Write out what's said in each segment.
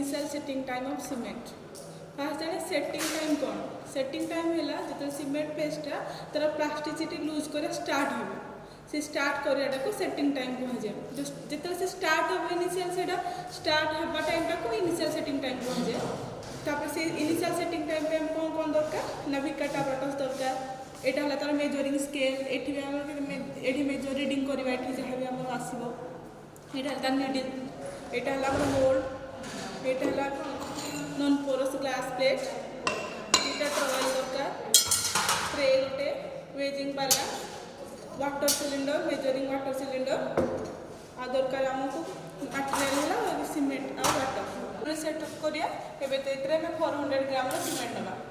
Initial setting time of cement fast जाने setting time कौन setting time है जो सीमेंट पेस्टा तार प्लास्टिसिटी लूज कर स्टार्ट हो से स्टार्ट कराटा को सेटिंग टाइम कहुए जो से स्टार्ट हो इनिशियल से स्टार्ट हवा टाइमटा को इनिशियल सेटिंग टाइम कहुए तापर से इनिशियल सेटिंग टाइम पे कौन कौन दरकार ना विकेट अपराटस दरकार एटा हला तार मेजरिंग स्केल एठी एठी मेजर रीडिंग करबा एठी जहाँ भी हमर आसीबो एटा तार नीडल एटा हला हमर मोल्ड एटा हला नॉन पोरस ग्लास प्लेट एटा ट्रॉयल दरकार स्प्रे गोटे वेजिंग वाला water cylinder measuring water cylinder आ दरकार आमको मटेरियल है सीमेंट आ वाटर सेटअप करिया एबे तो इतरे में 400 ग्राम रो सीमेंट नबा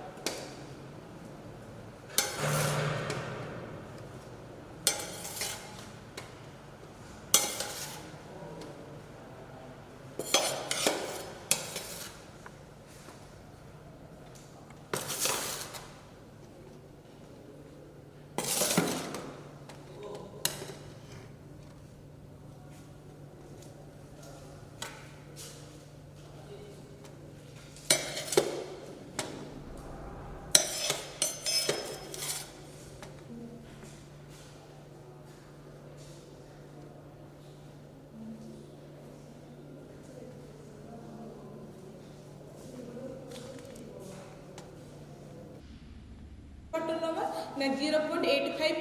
वाटर नवा ना 0.85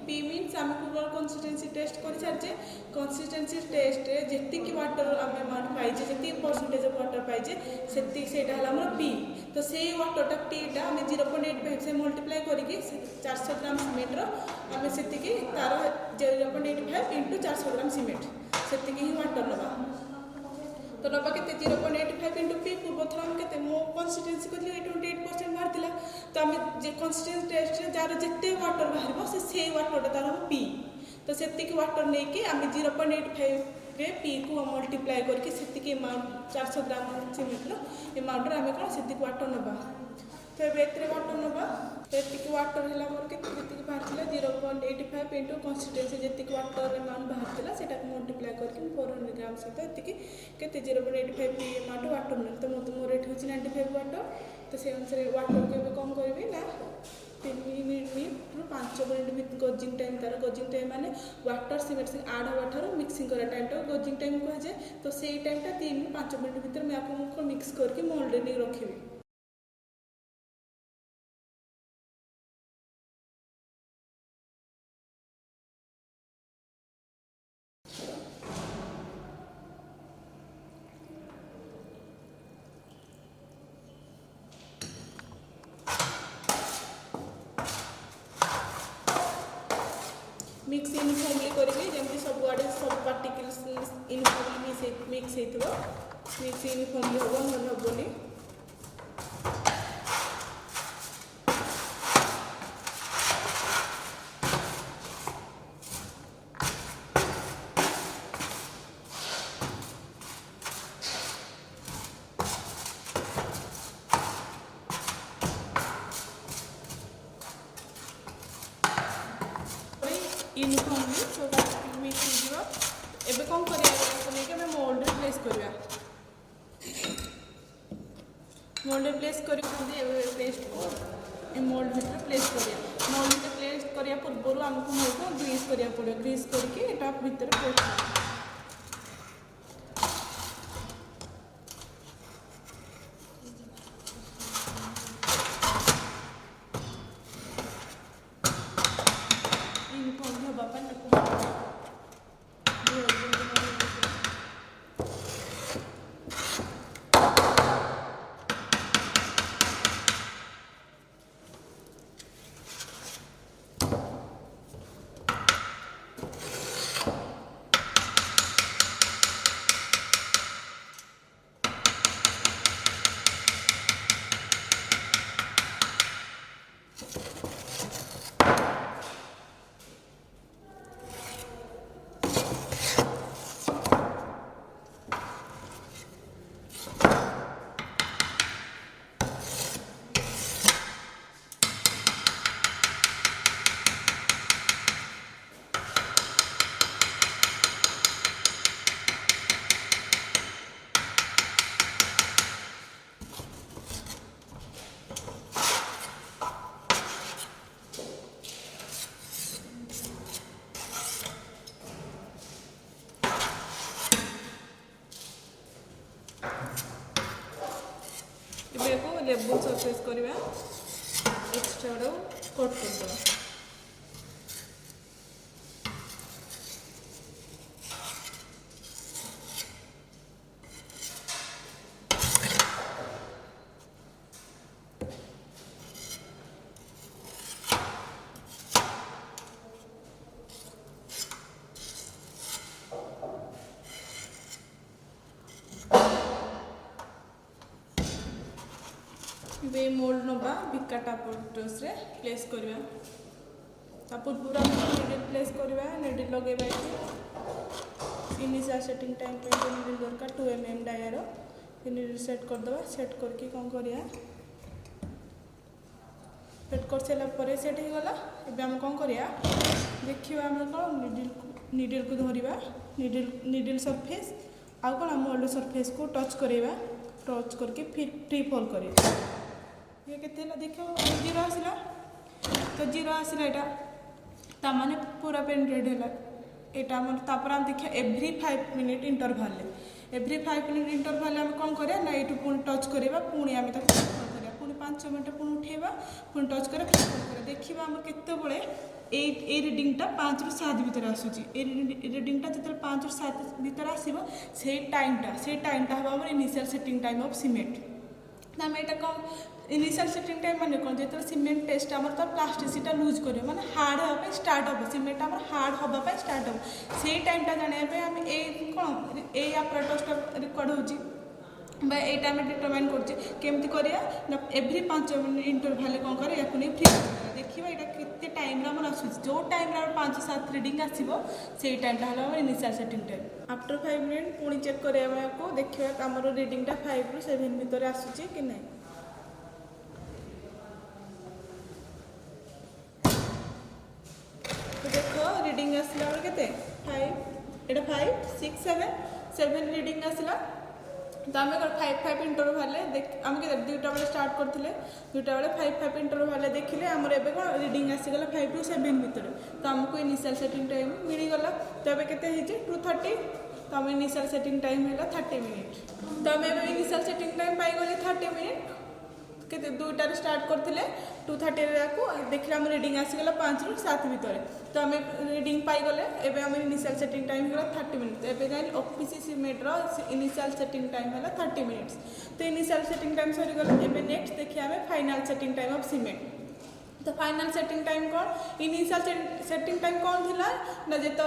पी मीन्स आम पूरा कंसिस्टेंसी टेस्ट कर सारे कंसिस्टेंसी टेस्ट जी वाटर आम अमाउंट पाइजे जी परसेंटेज ऑफ वाटर पाइजे से पी तो से वाटरटा पीटा आम 0.85 से मल्टीप्लाई करके 400 ग्राम सीमेंट आम से तार 0.85 इंटू 400 ग्राम सीमेंट से ही वाटर नवा तो नवा के 0.85 इंटू पी पूर्व थर आम के मो कंसिस्टेंसी कर 28% बाहर तो आम कंसिस्टेंसी टेस्ट जार जिते वाटर बाहर से वाटर तार पी तो से वाटर नहीं कि आम 0.85 रे पी को मल्टीप्लाई करके से अमाउंट 400 ग्राम सीमेंट अमाउंट आम कौन से वाटर नवा तो ये वाटर नवा तो ये वाटर है मोर के बाहर 0.85 इंटू कंसिस्टेंसी जी वाटर अमाउंट बाहर से मल्टीप्लाई करके 400 ग्राम सहित ये 0.85 पी अमाउंट वाटर मिले तो मोर ये हूँ 95 वाटर तो से अनुसार वाटर को कम करी ना 3 मिनिट रु 5 मिनिट गोजिंग टाइम तार गोजिंग टाइम माने वाटर सीमेंट से आड हवा ठार मिक्सिंग करा टाइम तो गोजिंग टाइम कहुए तो से टाइमटा 3 रु 5 मिनिट भीतर मैं आपको मिक्स करके मोल्ड नहीं रखी मिक्स यूनिफॉर्मली करेंगे जमी सब आड़े सब पार्टिकल्स यूनिफॉर्मली मिक्स होता मिक्स यूनिफॉर्मली हम मन हेनी यूनिफॉर्मली सब मिक्स हो एबे कौन करें मोल्ड प्लेस करवा मोल्ड प्लेस कर पेस्ट को मोल्ड भर प्लेस करा मोल्ड प्लेस करा पूर्व आमको मोल्ड को ग्रीस करा पड़े ग्रीस करके भर पेस्ट ଏବେ को लेबल सरफेस करवा एक्स्ट्रा कट करदेवा बे मोल्ड नवा बिकाटा पॉटस रे प्लेस करवा ता पूरा निडल प्लेस करवा निडल लगेबा इनिशियल सेटिंग टाइम पे निडल दरकार 2 mm डायर निडल सेट कर दवा सेट करके कौन करिया सेट कर सेला परे सेट ही गला एबे हम कौन करिया देखिबा हम कौन निडल को धरिबा निडल सरफेस आ कौन मोल्ड सरफेस को टच करेबा टच करके फिर फ्री फॉल करेबा ये केते देखो 0 आसला तो 0 आसला एटा ता माने पूरा पेन रेड हैला एटा मन तापर हम देखिया every 5 minute interval every 5 minute interval हम कोन करे ना एटू पुन टच करेबा पुनी हम ताको करिया पुनी 5 मिनट पुन उठेबा पुन टच करे देखिबा हम केते बळे ए रीडिंग टा 5 रु 7 भीतर आसुची ए रीडिंग टा जतल 5 रु 7 भीतर आसीबो से टाइम टा हबा हमर initial setting time of cement ना हम एटा कोन इनिशियल सेटिंग टाइम माने कोन जेतल सीमेंट पेस्ट हमर त प्लास्टिसिटी लूज करियो माने हार्ड होबा स्टार्ट होबो सीमेंट हमर हार्ड होबा पय स्टार्ट होबो से टाइम टा जाने पे हम ए कोन ए apparatus टा रिकॉर्ड होची बा एटा हम डिटरमाइन करछे केमति करिया ना एवरी 5 मिनट इंटरवल कोन करे याकु नै फ्री देखिबा एटा केते टाइम रा हमर आसु जो टाइम रा 5 7 रीडिंग आसीबो से टाइम टा हला हमर initial setting time after 5 minute पुनी चेक करिया हमको देखिबा हमर रीडिंग टा 5 रु 7 भीतर आसुची कि नै देखो रीडिंग आसला और केते 5 एटा 5 6 7 रीडिंग आसला तो आम 5 इंटरवल आम के 2टा बेले स्टार्ट करते 2टा बेले 5 इंटरवल देखिले आमर एबे कोन रीडिंग आसीगला 5 रु 7 भीतर तो आमको इनिशियल सेटिंग टाइम मिलीगला तो एबे केते हिजे 230 तो आम इनिशियल सेटिंग टाइम है 30 मिनिट तो आम इनिशियल सेटिंग टाइम पाई गले 30 मिनिट केते 2टा रे स्टार्ट करथिले 230 को देखला हम रीडिंग आसीगला 5 रु 7 भीतर तो आम रीडिंग पाई गले एबे हम इनिशियल सेटिंग टाइम है 30 मिनिट एबे जाइन ओपीसी सीमेंट रो इनिशियल सेटिंग टाइम है 30 मिनिट्स तो इनिशियल सेटिंग टाइम सरी गले एबे नेक्स्ट देखिया हम final setting time of cement तो फाइनल सेटिंग टाइम कौन इनिशियल सेटिंग टाइम कौन थिला ना जे तो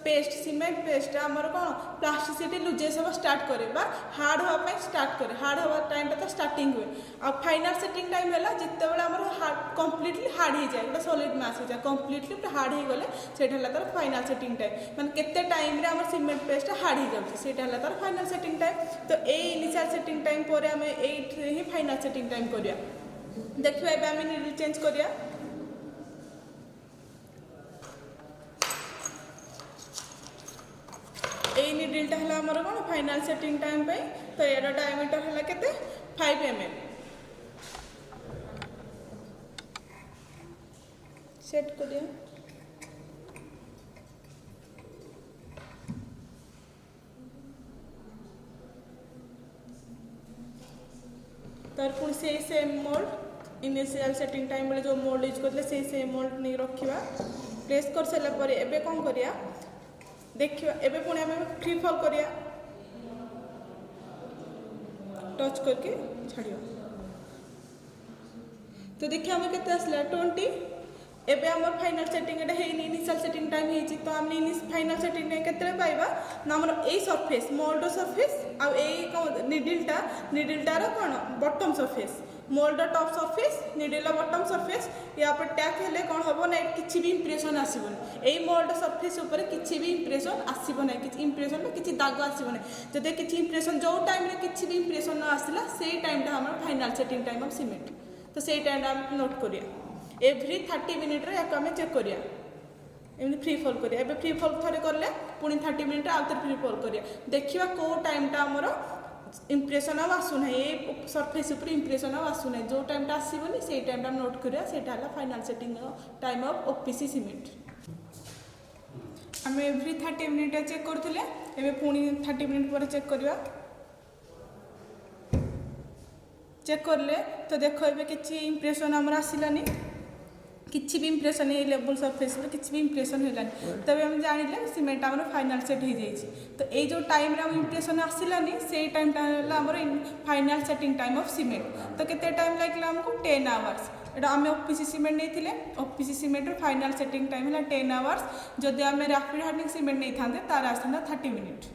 पेस्ट सीमेंट पेस्ट हमर कौन प्लास्टिसिटी लूजेस हो स्टार्ट करे बा हार्ड होवा पे स्टार्ट करे हार्ड होवा टाइम तो स्टार्टिंग हुए और फाइनल सेटिंग टाइम हैला जिते बेला हमर हार्ड कंप्लीटली हार्ड हो जाए गोटा सॉलिड मास हो जाए कंप्लीटली पूरा हार्ड हो गले सेटा हला तार फाइनल सेटिंग टाइम माने केते टाइम रे हमर सीमेंट पेस्ट हार्ड हो जाउछ सेटा हला तार फाइनल सेटिंग टाइम तो ए इनिशियल सेटिंग टाइम परे हम एट ही फाइनल सेटिंग टाइम करिया देखिबा एबे हम नीडल चेंज करिया ए नीडल टा हला हमर कोन फाइनल सेटिंग टाइम पे तो एरो डायमीटर हला केते 5 mm सेट करिया तार पुन से same mould initial setting time बेले जो मोल्ड यूज करले से सेम मोल्ड नहीं रखिबा प्लेस कर सला परे एबे कोन करिया देखिबा एबे पुनी हम फ्री फॉल करिया टच करके छाड़ियो तो देखिए हम केते असला 20 एबे हमर फाइनल सेटिंग एटा हेनी इनिशियल सेटिंग टाइम हेची तो हमने इनिशियल फाइनल सेटिंग टाइम केते पाइबा ना हमर ए सरफेस मोल्ड सरफेस आ ए निडल टा रो कोन bottom surface mould top surface needle bottom surface या पर टैग हेले कोन होबो ना किछि भी इंप्रेशन आसीबो ए मोल्ड सरफेस ऊपर किछि भी इंप्रेशन आसीबो ना किछि इंप्रेशन में किछि दाग आसीबो ना जदे किछि इंप्रेशन जो टाइम रे किछि भी इंप्रेशन न आसिला सेही टाइम टा हमर final setting time of cement तो सेही टाइम टा हम नोट करिया एवरी 30 मिनिट रे याक हमें चेक करिया एमनी फ्री फॉल करिया एबे फ्री फॉल थरे करले पुनी 30 मिनिट रे आउतर फ्री फॉल करिया देखिबा को टाइम टा हमरो इंप्रेशन अब आसु ना ए सरफेस ऊपर इंप्रेशन अब आसु ना जो टाइम टा आसीबनी सेही टाइम टा नोट करिया सेटा हला final setting time of OPC cement हमें एवरी 30 मिनिट चेक करथिले एबे पुनी 30 मिनिट पर चेक करिया चेक करले तो देख ए किसी इम्प्रेशन आमर आसलानी किसी भी इम्प्रेशन ये लेवल सरफेस किसी भी इम्प्रेशन होलानी तब हम जानिले सीमेंट आमर फाइनाल सेट हो जाइए। तो ये जो टाइम रे इम्प्रेशन आसलानी से टाइमटा आमर final setting time of cement. तो केते टाइम लागला हमको 10 आवर्स। एटा आम ओपीसी सीमेंट नहीं OPC cement final setting time है 10 आवर्स। जदि आम रैपिड हार्डनिंग सीमेंट नहीं था तार आसता 30 मिनिट।